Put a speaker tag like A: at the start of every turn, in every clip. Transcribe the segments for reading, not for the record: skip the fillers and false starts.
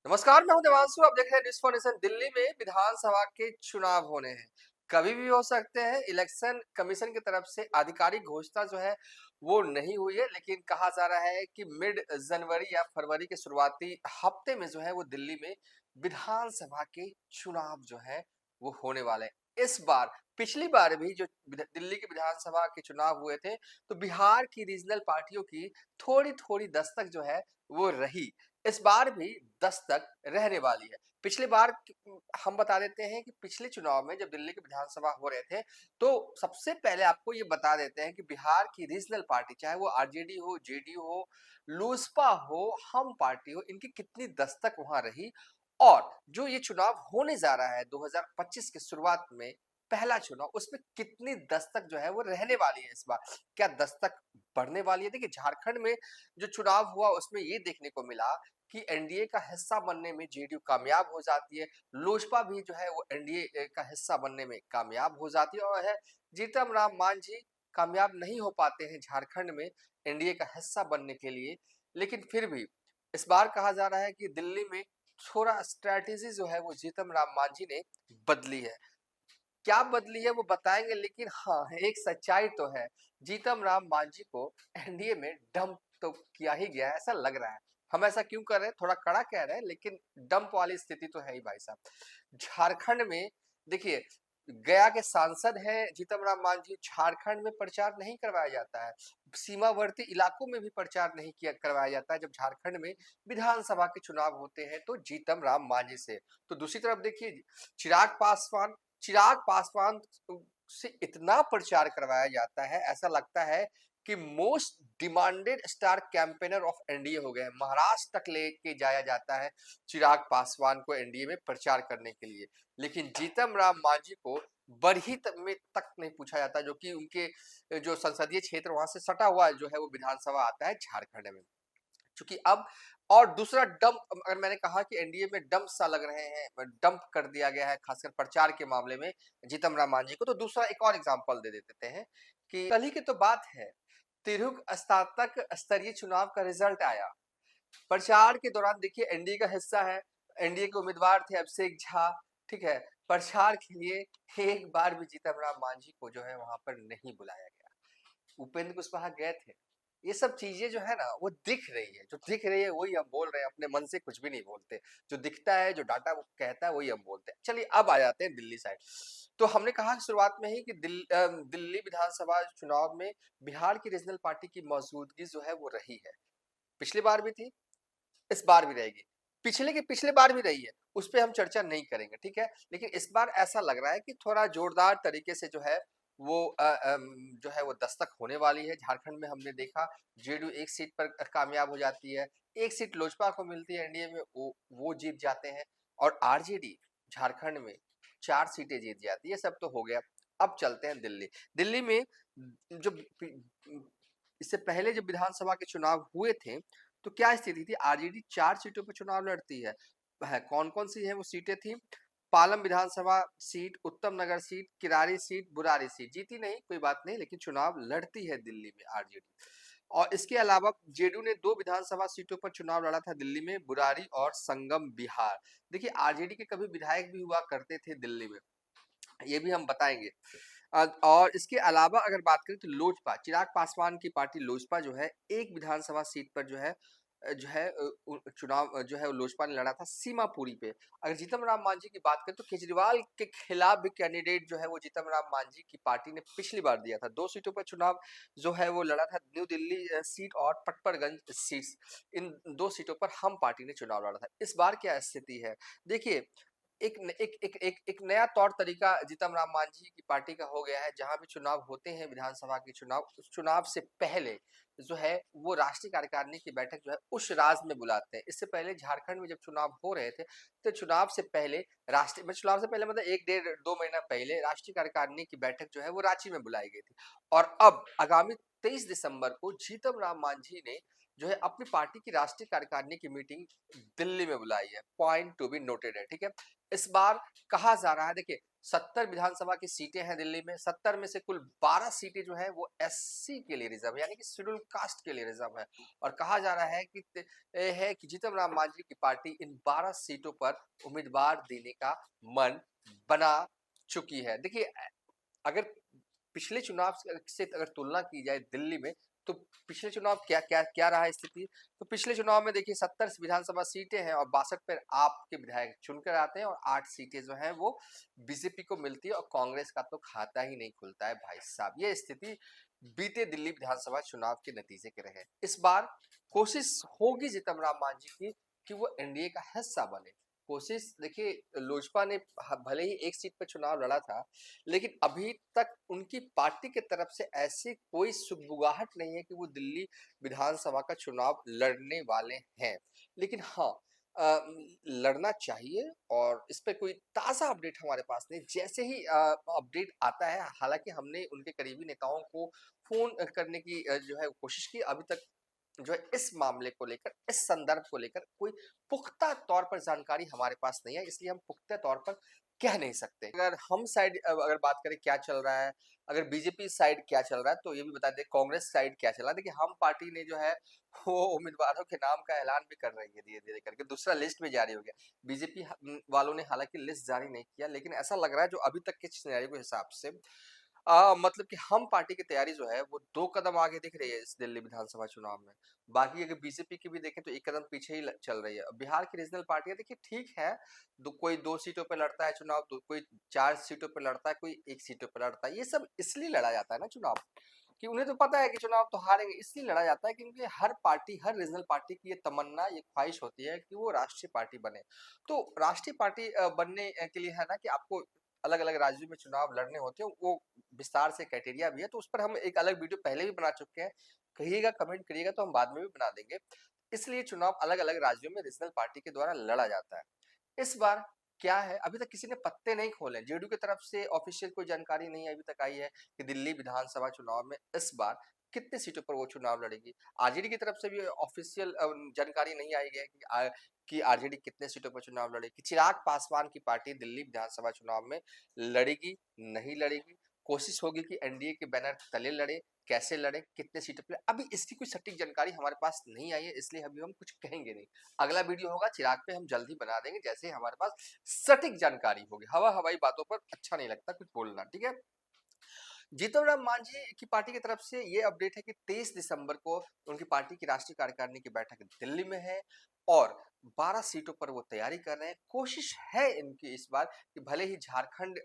A: नमस्कार, मैं हूं देवांशु। आप देख रहे हैं न्यूज़ फॉर नेशन। दिल्ली में विधानसभा के चुनाव होने हैं। कभी भी हो सकते हैं। इलेक्शन कमीशन की तरफ से आधिकारिक घोषणा जो है वो नहीं हुई है, लेकिन कहा जा रहा है कि मिड जनवरी या फरवरी के शुरुआती हफ्ते में जो है वो दिल्ली में विधानसभा के चुनाव जो है वो होने वाले हैं। इस बार पिछली बार भी जो दिल्ली के विधानसभा के चुनाव हुए थे, तो बिहार की रीजनल पार्टियों की थोड़ी थोड़ी दस्तक जो है वो रही। इस बार भी दस्तक रहने वाली है। पिछली बार हम बता देते हैं कि पिछले चुनाव में जब दिल्ली के विधानसभा हो रहे थे, तो सबसे पहले आपको ये बता देते हैं कि बिहार की रीजनल पार्टी, चाहे वो आरजेडी हो, जेडीयू हो, लोजपा हो, हम पार्टी हो, इनकी कितनी दस्तक वहां रही। और जो ये चुनाव होने जा रहा है 2025 की शुरुआत में, पहला चुनाव, उसमें कितनी दस्तक जो है वो रहने वाली है इस बार। क्या दस्तक बढ़ने वाली है? देखिए, झारखंड में जो चुनाव हुआ उसमें ये देखने को मिला कि एनडीए का हिस्सा बनने में जेडीयू कामयाब हो जाती है। लोजपा भी जो है वो एनडीए का हिस्सा बनने में कामयाब हो जाती है, और है जीतन राम मांझी कामयाब नहीं हो पाते हैं झारखंड में एनडीए का हिस्सा बनने के लिए। लेकिन फिर भी इस बार कहा जा रहा है कि दिल्ली में थोड़ा स्ट्रैटेजी जो है वो जीतन राम मांझी ने बदली है। क्या बदली है वो बताएंगे, लेकिन हाँ, एक सच्चाई तो है, जीतन राम मांझी को एनडीए में डंप तो किया ही गया है, ऐसा लग रहा है। हम ऐसा क्यों कर रहे हैं, थोड़ा कड़ा कह रहे हैं, लेकिन डंप वाली स्थिति तो है ही भाई साहब। झारखंड में देखिए, गया के सांसद हैं जीतन राम मांझी। झारखंड में प्रचार नहीं करवाया जाता है, सीमावर्ती इलाकों में भी प्रचार नहीं किया करवाया जाता है। जब झारखंड में विधानसभा के चुनाव होते हैं तो जीतन राम मांझी से। तो दूसरी तरफ देखिए, चिराग पासवान चिराग पासवान से इतना प्रचार करवाया जाता है, ऐसा लगता है कि most demanded star campaigner of NDA हो गए हैं। महाराष्ट्र तक लेके जाया जाता है चिराग पासवान को एनडीए में प्रचार करने के लिए। लेकिन जीतन राम मांझी को बरही में तक नहीं पूछा जाता, जो कि उनके जो संसदीय क्षेत्र वहां से सटा हुआ जो है वो विधानसभा आता है झारखंड में। चूंकि अब और दूसरा डंप, अगर मैंने कहा कि एनडीए में डंप सा लग रहे हैं, डंप कर दिया गया है खासकर प्रचार के मामले में जीतन राम मांझी को, तो दूसरा एक और एग्जांपल दे देते हैं कि कल ही की तो बात है, तिरहुत स्नातक स्तरीय चुनाव का रिजल्ट आया। प्रचार के दौरान देखिए, एनडीए का हिस्सा है, एनडीए के उम्मीदवार थे अभिषेक झा, ठीक है। प्रचार के लिए एक बार भी जीतन राम मांझी को जो है वहां पर नहीं बुलाया गया। उपेंद्र कुशवाहा गए थे। ये सब चीजें जो है ना वो दिख रही है, जो दिख रही है वही हम बोल रहे हैं, अपने मन से कुछ भी नहीं बोलते। जो दिखता है, जो डाटा वो कहता है, वही हम बोलते हैं। चलिए अब आ जाते हैं दिल्ली साइड। तो हमने कहा शुरुआत में ही कि दिल्ली विधानसभा चुनाव में बिहार की रीजनल पार्टी की मौजूदगी जो है वो रही है। पिछली बार भी थी, इस बार भी रहेगी। पिछले बार भी रही है, उस पे हम चर्चा नहीं करेंगे, ठीक है। लेकिन इस बार ऐसा लग रहा है कि थोड़ा जोरदार तरीके से जो है वो जो है वो दस्तक होने वाली है। झारखंड में हमने देखा, जेडीयू एक सीट पर कामयाब हो जाती है, एक सीट लोजपा को मिलती है एनडीए में, वो जीत जाते हैं। और आरजेडी झारखंड में 4 सीटें जीत जाती है। सब तो हो गया। अब चलते हैं दिल्ली। दिल्ली में जो इससे पहले जब विधानसभा के चुनाव हुए थे, तो क्या स्थिति थी? आरजेडी 4 सीटों पर चुनाव लड़ती है। कौन-कौन सी है वो सीटें थी? पालम विधानसभा seat, Uttam Nagar seat, Kirari seat, Burari seat. जीती नहीं, कोई बात नहीं, लेकिन चुनाव लड़ती है दिल्ली में आरजेडी। और इसके अलावा जेडीयू ने 2 विधानसभा सीटों पर चुनाव लड़ा था दिल्ली में, बुरारी और संगम बिहार। देखिए, आरजेडी के कभी विधायक भी हुआ करते थे दिल्ली में, ये भी हम बताएंगे। और इसके अलावा अगर बात करें तो लोजपा, चिराग पासवान की पार्टी लोजपा जो है, एक विधानसभा सीट पर जो है चुनाव जो है लोजपा ने लड़ा था, सीमापुरी पे। अगर जीतन राम मांझी की बात करें तो केजरीवाल के खिलाफ भी कैंडिडेट जो है वो जीतन राम मांझी की पार्टी ने पिछली बार दिया था। 2 सीटों पर चुनाव जो है वो लड़ा था, न्यू दिल्ली सीट और पटपरगंज सीट। इन 2 सीटों पर हम पार्टी ने चुनाव लड़ा था। इस बार क्या स्थिति है? देखिए, एक नया तौर तरीका जीतन राम मांझी की पार्टी का हो गया है। जहां भी चुनाव होते हैं, विधानसभा के चुनाव, उस चुनाव से पहले जो है वो राष्ट्रीय कार्यकारिणी की बैठक जो है उस राज्य में बुलाते हैं। इससे पहले झारखंड में जब चुनाव हो रहे थे, तो चुनाव से पहले चुनाव से पहले मतलब 1 डेढ़ 2 महीना पहले राष्ट्रीय कार्यकारिणी की बैठक जो है वो रांची में बुलाई गई थी। और अब आगामी 23 दिसंबर को जीतन राम मांझी ने जो है अपनी पार्टी की राष्ट्रीय कार्यकारिणी की मीटिंग दिल्ली में बुलाई है। पॉइंट टू बी नोटेड है, ठीक है। इस बार कहा जा रहा है, देखिए, 70 विधानसभा की सीटें हैं दिल्ली में। 70 में से कुल 12 सीटें जो है वो एससी के लिए रिजर्व है, यानी कि शेड्यूल कास्ट के लिए रिजर्व है। और कहा जा रहा है कि जीतन राम मांझी की पार्टी इन 12 सीटों पर उम्मीदवार देने का मन बना चुकी है। देखिए, अगर पिछले चुनाव से अगर तुलना की जाए दिल्ली में, तो पिछले चुनाव क्या क्या क्या रहा स्थिति। तो पिछले चुनाव में देखिए 70 विधानसभा सीटें हैं और 62 पर आपके विधायक चुनकर आते हैं और 8 सीटें जो हैं वो बीजेपी को मिलती है और कांग्रेस का तो खाता ही नहीं खुलता है भाई साहब। ये स्थिति बीते दिल्ली विधानसभा चुनाव के नतीजे के रहे। इस बार कोशिश होगी जीतन राम मांझी की कि वो एनडीए का हिस्सा बने। कोशिश देखिए, लोजपा ने भले ही एक सीट पर चुनाव लड़ा था, लेकिन अभी तक उनकी पार्टी की तरफ से ऐसी कोई सुगबुगाहट नहीं है कि वो दिल्ली विधानसभा का चुनाव लड़ने वाले हैं। लेकिन हाँ, लड़ना चाहिए और इस पे कोई ताज़ा अपडेट हमारे पास नहीं। जैसे ही अपडेट आता है, हालाँकि हमने उनके करीबी नेताओं को फ़ोन करने की जो है कोशिश की, अभी तक जो है इस मामले को लेकर, इस संदर्भ को लेकर कोई पुख्ता तौर पर जानकारी हमारे पास नहीं है, इसलिए हम पुख्ता तौर पर कह नहीं सकते। अगर हम साइड अगर बात करें क्या चल रहा है, अगर बीजेपी साइड क्या चल रहा है, तो ये भी बता दें कांग्रेस साइड क्या चल रहा है। देखिए, हम पार्टी ने जो है वो उम्मीदवारों के नाम का ऐलान भी कर रही है धीरे-धीरे करके, दूसरा लिस्ट भी जारी हो गया। बीजेपी वालों ने हालाँकि लिस्ट जारी नहीं किया, लेकिन ऐसा लग रहा है जो अभी तक के सिनेरियो के हिसाब से मतलब कि हम पार्टी की तैयारी जो है वो 2 कदम आगे दिख रही है इस दिल्ली विधानसभा चुनाव में। बाकी अगर बीजेपी की भी देखें तो 1 कदम पीछे ही चल रही है। बिहार की रीजनल पार्टियां देखिए ठीक है, कोई 2 सीटों पे लड़ता है चुनाव, तो कोई 4 सीटों पे लड़ता है, कोई 1 सीटों पे लड़ता है। ये सब इसलिए लड़ा जाता है ना चुनाव, कि उन्हें तो पता है कि चुनाव तो हारेंगे, इसलिए लड़ा जाता है क्योंकि हर पार्टी, हर रीजनल पार्टी की ये तमन्ना, ये ख्वाहिश होती है कि वो राष्ट्रीय पार्टी बने। तो राष्ट्रीय पार्टी बनने के लिए है ना कि आपको अलग-अलग राज्यों में चुनाव लड़ने होते हैं, वो विस्तार से क्राइटेरिया भी है, तो उस पर हम एक अलग वीडियो पहले भी बना चुके हैं। कहिएगा, कमेंट करिएगा तो हम बाद में भी बना देंगे। इसलिए चुनाव अलग-अलग राज्यों में रीजनल पार्टी के द्वारा लड़ा जाता है। इस बार क्या है, अभी तक किसी ने पत्ते नहीं खोले। जेडीयू की तरफ से ऑफिशियल कोई जानकारी नहीं अभी तक आई है कि दिल्ली विधानसभा चुनाव में इस बार कितने सीटों पर वो चुनाव लड़ेगी। आरजेडी की तरफ से भी ऑफिशियल जानकारी नहीं आई है कि आरजेडी कितने सीटों पर चुनाव लड़ेगी। चिराग पासवान की पार्टी दिल्ली विधानसभा चुनाव में लड़ेगी, नहीं लड़ेगी। कोशिश होगी कि एनडीए के बैनर तले लड़े, कैसे लड़े, कितने सीटों पर, अभी इसकी कोई सटीक जानकारी हमारे पास नहीं आई है, इसलिए अभी हम कुछ कहेंगे नहीं। अगला वीडियो होगा चिराग पे, हम जल्द ही बना देंगे जैसे ही हमारे पास सटीक जानकारी होगी। हवा हवाई बातों पर अच्छा नहीं लगता कुछ बोलना, ठीक है। जीतन राम मांझी की पार्टी की तरफ से ये अपडेट है कि 23 दिसंबर को उनकी पार्टी की राष्ट्रीय कार्यकारिणी की बैठक दिल्ली में है और 12 सीटों पर वो तैयारी कर रहे हैं। कोशिश है इनकी इस बार कि भले ही झारखंड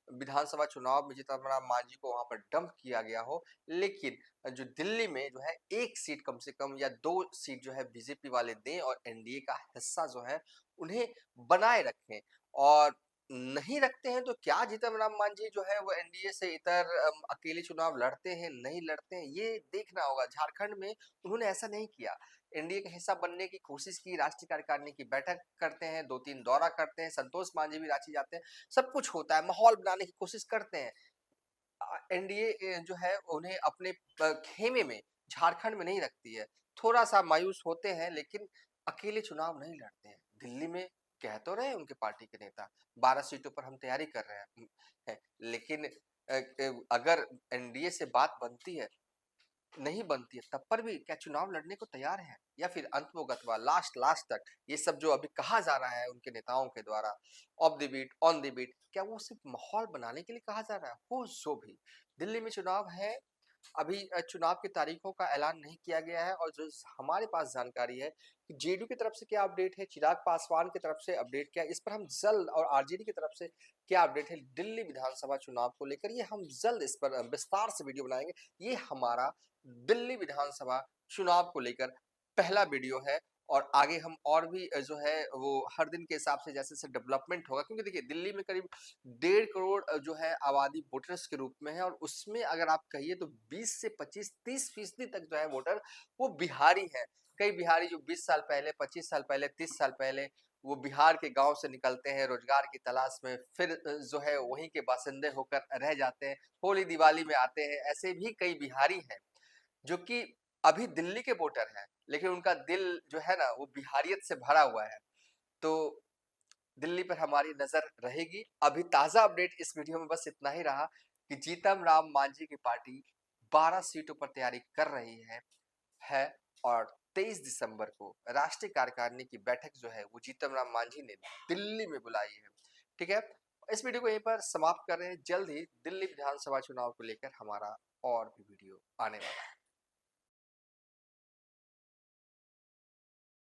A: विधानसभा चुनाव में जीतन राम मांझी को वहां पर डंप किया गया हो, लेकिन जो दिल्ली में जो है 1 सीट कम से कम या 2 सीट जो है बीजेपी वाले दें और एनडीए का हिस्सा जो है उन्हें बनाए रखें। और नहीं रखते हैं तो क्या जीतन राम मांझी जो है वो एनडीए से इतर अकेले चुनाव लड़ते हैं, नहीं लड़ते हैं, ये देखना होगा। झारखंड में उन्होंने ऐसा नहीं किया, एनडीए का हिस्सा बनने की कोशिश की, राष्ट्रीय कार्यकारिणी की बैठक करते हैं, 2-3 दौरा करते हैं, संतोष मांझी भी रांची जाते हैं, सब कुछ होता है, माहौल बनाने की कोशिश करते हैं। एनडीए जो है उन्हें अपने खेमे में झारखंड में नहीं रखती है। थोड़ा सा मायूस होते हैं, लेकिन अकेले चुनाव नहीं लड़ते हैं। दिल्ली में कह तो रहे हैं उनके पार्टी के नेता 12 सीटों पर हम तैयारी कर रहे हैं, लेकिन अगर एनडीए से बात बनती है, नहीं बनती है, तब पर भी क्या चुनाव लड़ने को तैयार हैं, या फिर अंतमोगत्वा लास्ट लास्ट तक ये सब जो अभी कहा जा रहा है उनके नेताओं के द्वारा, off the beat on the beat, क्या वो सिर्फ माहौल बनाने के लिए कहा जा रहा है? हो जो भी, दिल्ली में चुनाव है। अभी चुनाव की तारीखों का ऐलान नहीं किया गया है और जो हमारे पास जानकारी है कि जेडीयू की तरफ से क्या अपडेट है, चिराग पासवान की तरफ से अपडेट क्या है, इस पर हम जल्द, और आरजेडी की तरफ से क्या अपडेट है दिल्ली विधानसभा चुनाव को लेकर, ये हम जल्द इस पर विस्तार से वीडियो बनाएंगे। ये हमारा दिल्ली विधानसभा चुनाव को लेकर पहला वीडियो है और आगे हम और भी जो है वो हर दिन के हिसाब से जैसे जैसे डेवलपमेंट होगा, क्योंकि देखिए दिल्ली में करीब 1.5 करोड़ जो है आबादी वोटर्स के रूप में है, और उसमें अगर आप कहिए तो 20 से 25-30% तक जो है वोटर वो बिहारी है। कई बिहारी जो 20 साल पहले, 25 साल पहले, 30 साल पहले वो बिहार के गांव से निकलते हैं रोजगार की तलाश में, फिर जो है वहीं के बासिंदे होकर रह जाते हैं, होली दिवाली में आते हैं। ऐसे भी कई बिहारी हैं जो कि अभी दिल्ली के वोटर हैं, लेकिन उनका दिल जो है ना वो बिहारियत से भरा हुआ है। तो दिल्ली पर हमारी नजर रहेगी। अभी ताजा अपडेट इस वीडियो में बस इतना ही रहा कि जीतन राम मांझी की पार्टी 12 सीटों पर तैयारी कर रही है और 23 दिसंबर को राष्ट्रीय कार्यकारिणी की बैठक जो है वो जीतन राम मांझी ने दिल्ली में बुलाई है। ठीक है, इस वीडियो को यहीं पर समाप्त कर रहे हैं। जल्द ही दिल्ली विधानसभा चुनाव को लेकर हमारा और भी वीडियो आने वाला है।